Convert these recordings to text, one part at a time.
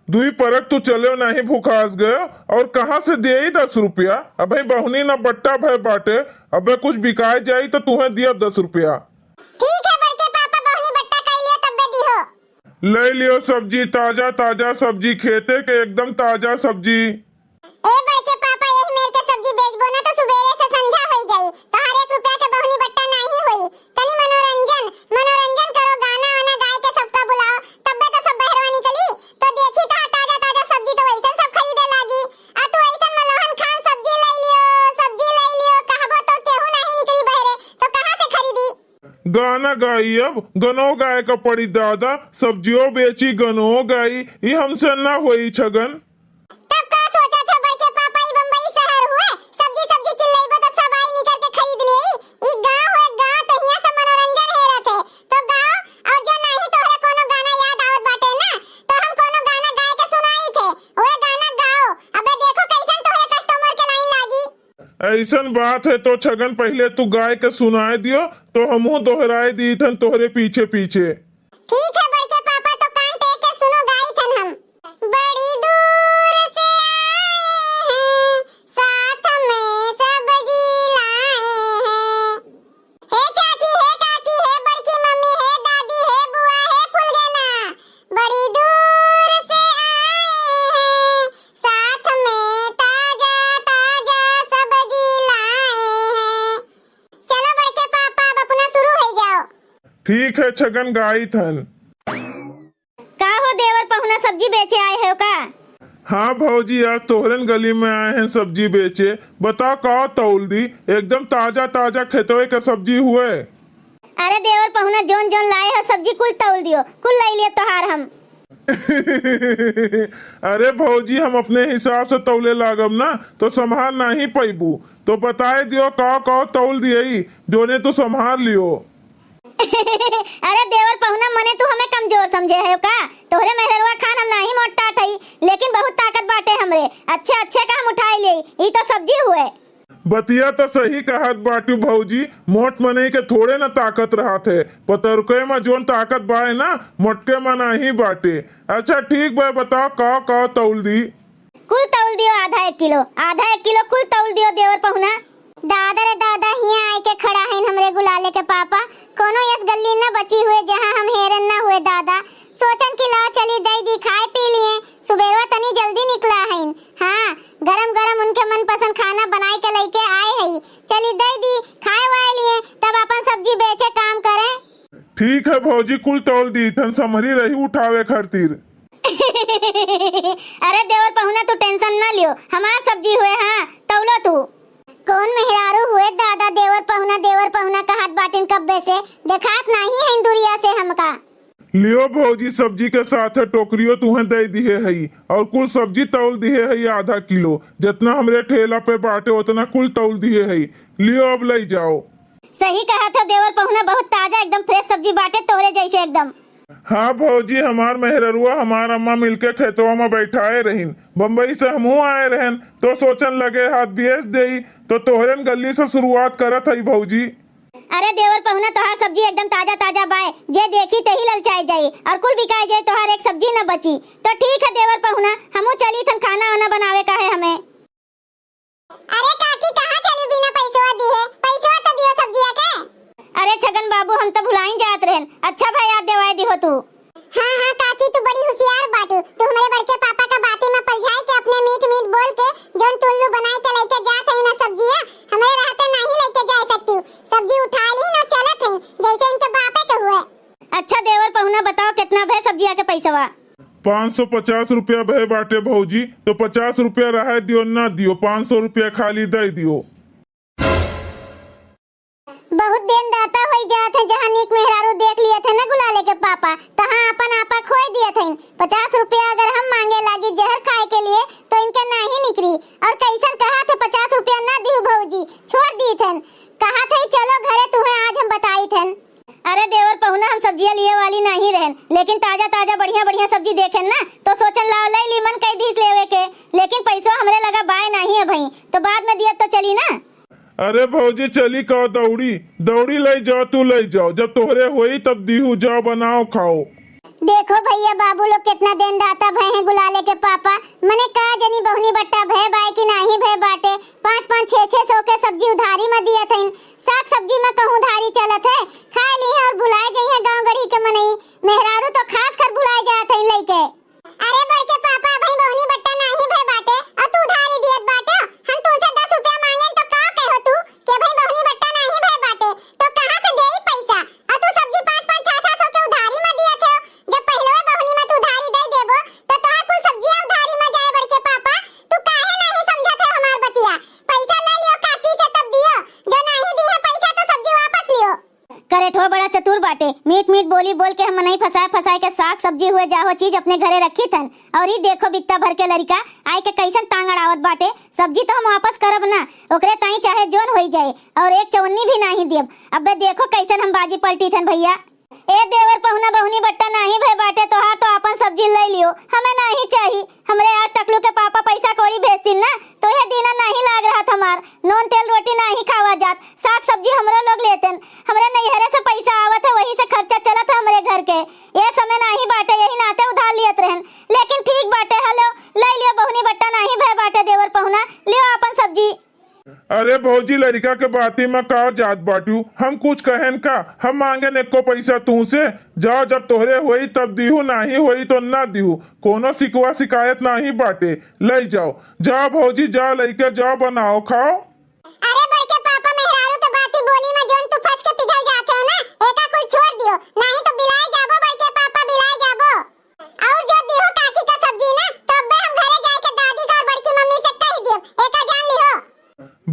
दुई परक तू चलो नहीं भूखास गयो और कहाँ से दे 10 रुपया। अबे बहुनी ना बट्टा भय बाटे, अबे कुछ बिकाए जाई तो तुम्हें दिया 10 रुपया। ठीक है बड़के पापा, बहुनी बट्टा कर लियो तब दे दियो। ले लियो सब्जी, ताजा ताजा सब्जी, खेते के एकदम ताजा सब्जी। ए बड़के पापा, यही मेल के सब्जी बेचबो ना तो सुबेरे से संझा हो जाई, तो हर 1 रुपया के बहुनी बट्टा नहीं होई। तनी मनोरंजन मनोरंजन करो, गाना वाना गाय के सबका बुलाओ, तब तो सब बहरवा निकली तो देखी तो ताजा ताजा सब्जी तो वैसे सब खरीदे लागी। आ तू ऐसा मलोहन खान सब्जी ले लियो कहबो तो केहू नहीं निकली बहरे, तो कहां से खरीदी। गाना गाई, अब गनो गाय का पड़ी दादा, सब्जियों बेची गनो गाई, ये हमसे ना हुई छगन। तब का सोचा था बड़के पापा, ई बम्बई शहर हुए सब्जी सब्जी चिल्लाइबो तो सब आई निकल के खरीद ले। ई गांव है, गांव तो हिया से मनोरंजन हे रहते तो गांव। और जो नहीं तोहरे कोनो गाना याद आवत बाटे ना, तो हम कोनो गाना गाय के सुनाई थे, ओए गाना गाओ। अबे देखो कैसन तोहरे कस्टमर के लाइन लागी। ऐसन बात है तो छगन पहले तू गाय के सुनाए दियो तो हमहू दोहराए दी थन तोहरे पीछे पीछे। ठीक है बड़के पापा, तो कान टेक के सुनो, गाई थन हम। बड़ी दूर से आए हैं, साथ में सब्जी लाए हैं। हे चाची, हे काकी, हे बड़की मम्मी, हे दादी, हे बुआ, हे फुलगेना। बड़ी दूर से आए हैं, साथ में ताजा ताजा सब्जी लाए हैं। चलो बड़के पापा, अब अपना शुरू हो जाओ। ठीक है छगन, गाई थन। का हो देवर पहुना, सब्जी बेचे आए हो का? हाँ भौजी, आज तोहरन गली में आए हैं सब्जी बेचे। बताओ का तौल दी, एकदम ताजा ताजा खेतवे के सब्जी हुए। अरे देवर पहुना, जोन जोन लाए हो सब्जी कुल तौल दियो, कुल ले लियो तोहार हम। अरे भौजी, हम अपने हिसाब से तौले लागम ना तो संभाल नहीं पैबू, तो बताए दियो का तौल दियई जोने तो संभाल लियो। अरे देवर पहुना, मने तू हमें कमजोर समझे है का? तोहरे मेहरवा खान हम नहीं मोटा थई, लेकिन बहुत ताकत बाटे हमरे। अच्छे अच्छे का हम उठाई ले, ई तो सब्जी हुए। बतिया तो सही कहत बाटू भौजी, मोट मने के थोड़े ना ताकत रहा थे, पतरके में जोन ताकत बाए ना मोटके में नहीं बाटे। अच्छा ठीक बा, बताओ का तौल दी। कुल तौल दियो आधा 1 किलो, आधा 1 किलो कुल तौल दियो देवर पहुना। दादा रे दादा, हिया आए के खड़ा है हमरे गुलाले के पापा। कोनो यस गल्ली न बची हुए जहां हम हेरन ना हुए दादा। सोचन की ला चली दई दी, खाए पी लिए, सुबेरवा तनी जल्दी निकला है। हाँ, गरम गरम उनके मनपसंद खाना बनाई के लेके आए है, चली दई दी, खाए वाए लिए, तब अपन सब्जी बेचे काम करें। ठीक है भौजी, कुल तौल दी थन, समरी रही उठावे खातिर। अरे देवर पहुना, तू टेंशन ना लियो, हमार सब्जी हुए। हाँ तौलो तू। कौन मेहरारू हुए दादा, देवर पहुना का हाथ बाटिन कब्बे से देखात नहीं है दुरिया से हमका। लियो भौजी, सब्जी के साथ टोकरियो तुम्हें दे दिए है और कुल सब्जी तौल दिए है आधा किलो, जितना हमरे ठेला पे बाटे उतना कुल तौल दिए है। लियो अब ले जाओ। सही कहा था देवर पहुना, बहुत ताजा एकदम फ्रेश सब्जी बाटे तोहरे जैसे एकदम। हाँ भौजी, हमार मेहररुआ हमार अम्मा मिलके खेतवा में बैठाए रहीन। बम्बई से हमहू आए रहन तो सोचन लगे हाथ बेच देई, तो तोहरन गली से शुरुआत करत है भौजी। अरे देवर पहुना, तोहार सब्जी एकदम ताजा ताजा बाए, जे देखी ते ही ललचाई जाई और कुल बिकाई जाए, तोहार एक सब्जी न बची। तो ठीक है देवर पहुना, हमू चली थन खाना वाना बनावे का है हमें। अरे काकी, कहां चली बिना पैसवा दिए? पैसवा तो दियो सब्जिया के। अरे छगन बाबू, हम तो भुलाइन जात रहन। अच्छा भाई, याद देवाए दी हो तू। हाँ काकी, तू बड़ी होशियार बाटू। तू हमारे बड़के पापा का बातें में पलझाई के अपने मीठ मीठ बोल के जोन तुल्लू बनाई के लेके जात है ना सब्जियां, हमारे रहते नहीं लेके जा सकती। सब्जी उठा ली ना चलत है जैसे इनके बापे के हुए। अच्छा देवर पहुना, बताओ कितना भे सब्जिया के पैसवा? 550 रुपया भय बाटे भौजी, तो 50 रुपया रहा दियो ना दियो, 500 रुपया खाली दे दियो। बहुत दिन दाता होई जात है, जहां नीक मेहरारू देख लिए थे ना गुलाले के पापा, तहां अपन आपा खोई दिए थे। 50 रुपया अगर हम मांगे लागी जहर खाए के लिए तो इनके नहीं निकली। और कैसन कहा थे 50 रुपया ना दियो भौजी, छोड़ दी थे। कहा थे चलो घरे, तुम्हें आज हम बताई थे। अरे देवर पहुना, हम सब्जियां लिए वाली नहीं रहन, लेकिन ताजा ताजा बढ़िया बढ़िया सब्जी देखें ना तो सोचन लाओ ले ली, मन कई दिस लेवे के, लेकिन पैसा हमरे लगा बाय नहीं है भाई, तो बाद में दिया तो चली ना। अरे भौजी, चली कहो दौड़ी दौड़ी ले जाओ, तू ले जाओ, जब तोहरे होई तब दीहू, जाओ बनाओ खाओ। देखो भैया बाबू लोग कितना दिन दाता भय हैं गुलाले के पापा। मने का जनी बहुनी बट्टा भय बाय की नाही भय बाटे। 5-5 6-6 सौ के सब्जी उधारी में दिया था। साग सब्जी में कहूं उधारी चलत है। खा ली है और भुलाए गई है गांव गढ़ी के मनई। मेहरारू तो खास कर भुलाए जात है लइके। अरे बड़के पापा भाई बहुनी बट्टा नहीं भय बाटे और तू उधारी दियत बाटे। हम तुमसे 10 रुपया मांगे तो का कहो तू कि भाई बहुनी बट्टा नहीं भय बाटे तो कहां से देई पैसा। और तू सब्जी 5-5 6-6 सौ के उधारी में दिया थे। जब पहले बहुनी में तू उधारी दे देबो तो तोहार कुल सब्जियां उधारी में जाए। बड़के पापा तू काहे नहीं समझत है हमार बतिया। पैसा ले लियो काकी से तब दियो। जो नहीं दी है पैसा तो सब्जी वापस लियो। करेठो बड़ा चतुर बाटे। मीठ मीठ बोली बोल के हम नहीं फसाए के साग सब्जी हुए जाहो चीज अपने घरे रखी थन। और ये देखो बित्ता भर के लड़का आए के कैसन टांग अड़ावत बाटे। सब्जी तो हम वापस करब ना ओकरे ताई चाहे जोन होई जाए और एक चवन्नी भी नहीं दियब। अबे देखो कैसन हम बाजी पलटी थन भैया। ए देवर पहुना बहुनी बट्टा नहीं भय बाटे तोहार तो अपन सब्जी ले लियो। हमें नहीं चाहिए। हमरे आज टकलू के पापा पैसा कौड़ी भेजतिन ना तो ये दीना नहीं लाग रहा था हमार। नॉन तेल रोटी नहीं खावा जात। साग सब्जी हमरो लोग लेतेन। हमरे नैहरे से पैसा आवत है वही से खर्चा चलत है हमरे घर के। ये समय नहीं बाटे यही नाते उधार लियत रहन। लेकिन ठीक बाटे हेलो ले लियो बहुनी बट्टा नहीं भय बाटे देवर पहुना लियो अपन सब्जी। अरे भौजी लड़का के बाती में का जात बाटू। हम कुछ कहन का हम मांगे neko पैसा तू से। जाओ जब तोहरे होई तब दिहू नहीं होई तो ना दिहू। कोनो सिकवा शिकायत नहीं बाटे। ले जाओ जाओ भौजी जाओ लेके जाओ बनाओ खाओ। अरे बड़के पापा मेहरारू के बाती बोली में जोन तू फंस के पिघल जाते हो ना एका कोई छोड़ दियो नहीं तो बिलाए जाबो। बड़के पापा बिलाए जाबो। और जो दिहो काकी का सब्जी ना तब बे हम घरे जाए के दादी का और बड़की मम्मी से कह दियो एका जान लिहो।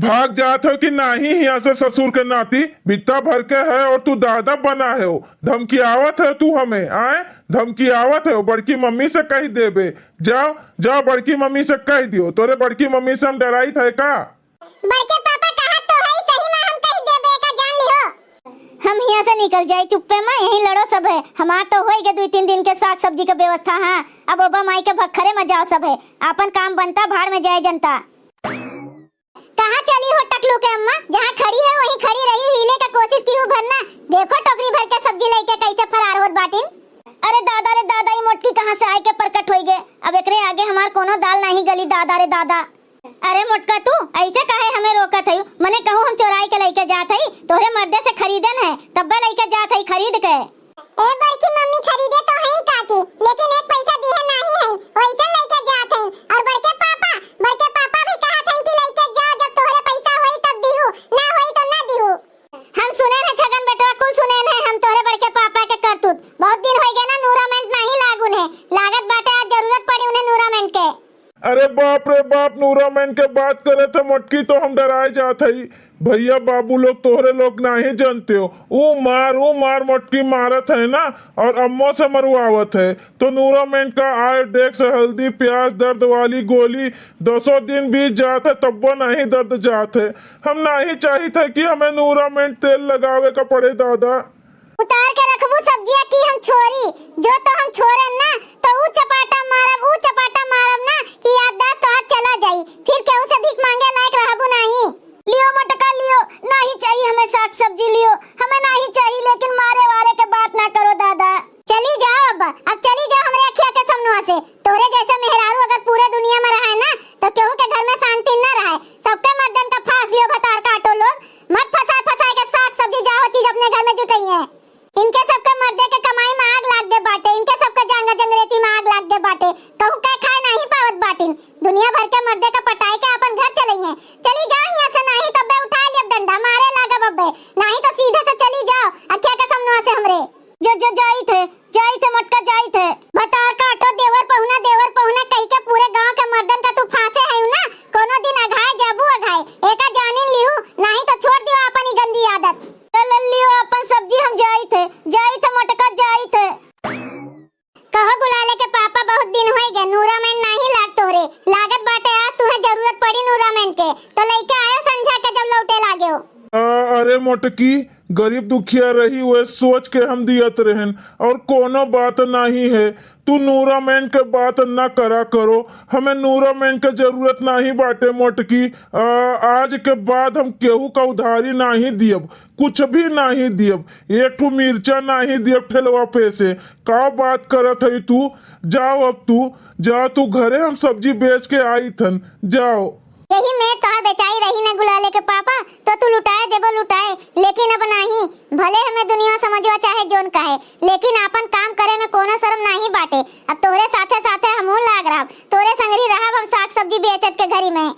भाग जात हो कि नहीं यहाँ से ससुर के नाती बित्ता भर के है और तू दादा बना है हो। धमकी आवत है तू हमें आए धमकी आवत है बड़की मम्मी से कह देबे। जाओ जाओ बड़की मम्मी से कह दियो। तोरे बड़की मम्मी से हम डराई थे का। बड़के पापा कहा तो है सही में हम कह देबे एका जान लिहो। हम यहाँ से निकल जाए चुप्पे में यही लड़ो सब है। हमार तो हो गए 2-3 दिन के साग सब्जी का व्यवस्था। हाँ अब ओबा माई के भखरे में जाओ सब है। अपन काम बनता भाड़ में जाए जनता। कहाँ चली हो टकलू के अम्मा। जहाँ खड़ी है वहीं खड़ी रही हिले का कोशिश की हूँ भरना। देखो टोकरी भर के सब्जी लेके कैसे फरार होत बाटिन। अरे दादा रे दादा ये मोटकी कहाँ से आए के प्रकट होई गए। अब एकरे आगे हमार कोनो दाल नहीं गली दादा रे दादा। अरे मोटका तू ऐसे काहे हमें रोकत है। मने कहूँ हम चोराई के लेके जात है तोहरे मर्दे से खरीदन है तब लेके जात है खरीद के। ए बड़की मम्मी खरीदे तो हैं काकी लेकिन एक पैसा दिए नहीं है वैसे लेके जात हैं। और बड़के पापा भी कहा था कि लेके जाओ जब तोहरे पैसा होई तब दिहू ना होई तो ना दिहू। हम सुने हैं छगन बेटा कुल सुने हैं हम तोहरे बड़के पापा के करतूत। बहुत दिन हो गए ना नूरामेंट नहीं लागू है। लागत बाटे आज जरूरत पड़ी उन्हें नूरामेंट के। अरे बाप रे बाप नूरामैन के बात करे थे मोटकी तो हम डराए जात है। भैया बाबू लोग तोहरे लोग नहीं जानते हो। वो मार मोटकी मारत है ना और अम्मो से मरवावत है। तो नूरामैन का आयोडेक्स हल्दी प्याज दर्द वाली गोली 200 दिन बीत जात है तब वो नहीं दर्द जात है। हम नहीं चाहिए थे कि हमें नूरामैन तेल लगावे का पड़े दादा। उतार के रखबू सब्जियां की हम छोरी जो तो हम छोरे ना तो ऊ चपाटा मारब ना कि याददाश्त तो हाथ चला जाई। फिर केहू से भीख मांगे लायक रहबू नहीं। लियो मटका लियो नहीं चाहिए हमें साग सब्जी लियो हमें नहीं चाहिए लेकिन मारे वाले के बात ना करो दादा। चली जाओ अब चली जाओ हमरे अखिया के सामने से। तोरे जैसे मेहरारू अगर पूरे दुनिया में रहे ना तो केहू के घर में शांति न रहे। सबके मर्दन का फांस लियो भतार काटो लोग। मत फसाए के साग सब्जी जाओ चीज अपने घर में जुटाई है। इनके सबके मर्दे के कमाई में आग लाग दे बाटे। इनके सबके जांगा जंगरेती में आग लाग दे बाटे। कहूं के खाए नहीं पावत बाटिन। दुनिया भर के मर्दे का पटाई के अपन घर चले हैं। चली जाओ यहाँ से नहीं तो बे उठा लिया डंडा मारे लागा बब्बे नहीं तो सीधे से चली जाओ अखिया के सामने से हमरे। जो जाई थे मटका जाई थे भतार काटो देवर पहुना कहीं के पूरे गांव के मर्दन का तू फांसे है ना। कोनो दिन अघाए जाबू अघाए एका जानिन लिहू नहीं तो छोड़ दियो अपनी गंदी आदत। ले लियो अपन सब्जी हम जाई थे मटका जाई थे। कहो गुलाले के पापा बहुत दिन हो गए नूरामैन नहीं लाग तोरे। लागत बाटे आज तुम्हें जरूरत पड़ी नूरामैन के तो लेके आयो संझा के जब लौटे लागे हो। अरे मोटकी गरीब दुखिया रही हुए सोच के हम दियत रहन और कोनो बात नहीं है। तू नूरा मैन के बात ना करा करो, हमें नूरा मैन के जरूरत नहीं बाटे मोटकी। आज के बाद हम केहू का उधारी नहीं दियब, कुछ भी नहीं दियब, एक ठू मिर्चा नहीं दियब ठेलवा पे से। का बात करत है तू? जाओ अब तू जा, तू घरे हम सब्जी बेच के आई थन, जाओ। यही मैं कहा बेचाई रही ना गुलाले के पापा, तो तू लुटाए देबो लुटाए, लेकिन अब नहीं। भले हमें दुनिया समझवा चाहे जोन कहे, लेकिन अपन काम करे में कोनो शर्म नहीं बाटे। अब तोरे साथे साथे हमहू लाग रहा, तोरे संगरी रहब हम साग सब्जी बेचत के घरी में।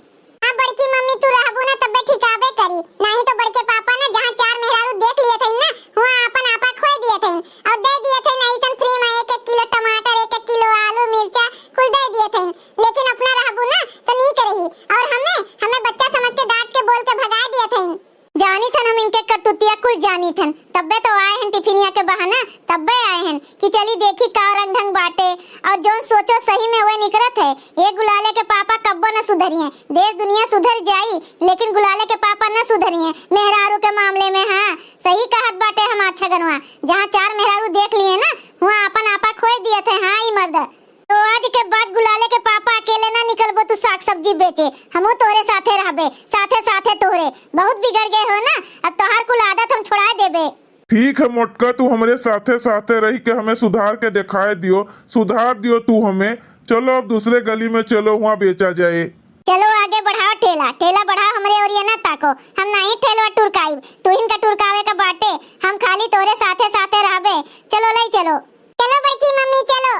हाँ बड़की मम्मी तू रहबू ना तब ठिकाबे करी, नहीं तो बड़के पापा ना जहाँ चार मेहरारू देख लिए थे ना वहाँ अपन आपा खोए दिए थे और दे दिए थे ना ऐसा फ्री में 1-1 किलो टमाटर, 1-1 किलो आलू मिर्चा कुल दे दिए थे। लेकिन अपना रहबू ना तो नहीं करही और हमें बच्चा समझ के डांट के बोल के भगा दिए थे। जानी थन हम इनके करतुतिया कुल जानी थन, तब्बे तो आए हैं टिफिनिया के बहाना, तब्बे आए हैं कि चली देखी का रंग ढंग बाटे और जो सोचो सही में वह निकलत है। ये गुलाले के पापा कब्बो न सुधरी हैं, देश दुनिया सुधर जाई लेकिन गुलाले के पापा न सुधरी हैं मेहरारू के मामले में। हाँ सही कहत बाटे हम अच्छा गनवा, जहाँ चार मेहरारू देख लिए ना वहाँ अपन आपा खोए दिए थे। हाँ ई मर्द तो आज के बाद गुलाले के पापा अकेले ना निकलबो तू साग सब्जी बेचे, हमू तोरे साथे रहबे, साथे साथे तोरे। बहुत बिगड़ गए हो ना, अब तोहार कुल आदत हम छुड़ा देबे। ठीक है मोटका, तू हमारे साथे साथे रही के हमें सुधार के दिखाए दियो, सुधार दियो तू हमें। चलो अब दूसरे गली में चलो, वहाँ बेचा जाए। चलो आगे बढ़ाओ ठेला, ठेला बढ़ाओ हमरे और ये ना ताको, हम नहीं ठेलवा टुरकाई, तू इनका टुरकावे का बाटे, हम खाली तोरे साथे साथे रहबे। चलो ले चलो, चलो बड़की मम्मी चलो।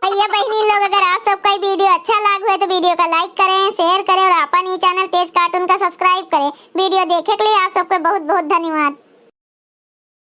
भैया बहनी लोग अगर आप सबका ये वीडियो अच्छा लगा है तो वीडियो का लाइक करें, शेयर करें और अपन ये चैनल तेज कार्टून का सब्सक्राइब करें। वीडियो देखे के लिए आप सबको बहुत बहुत धन्यवाद।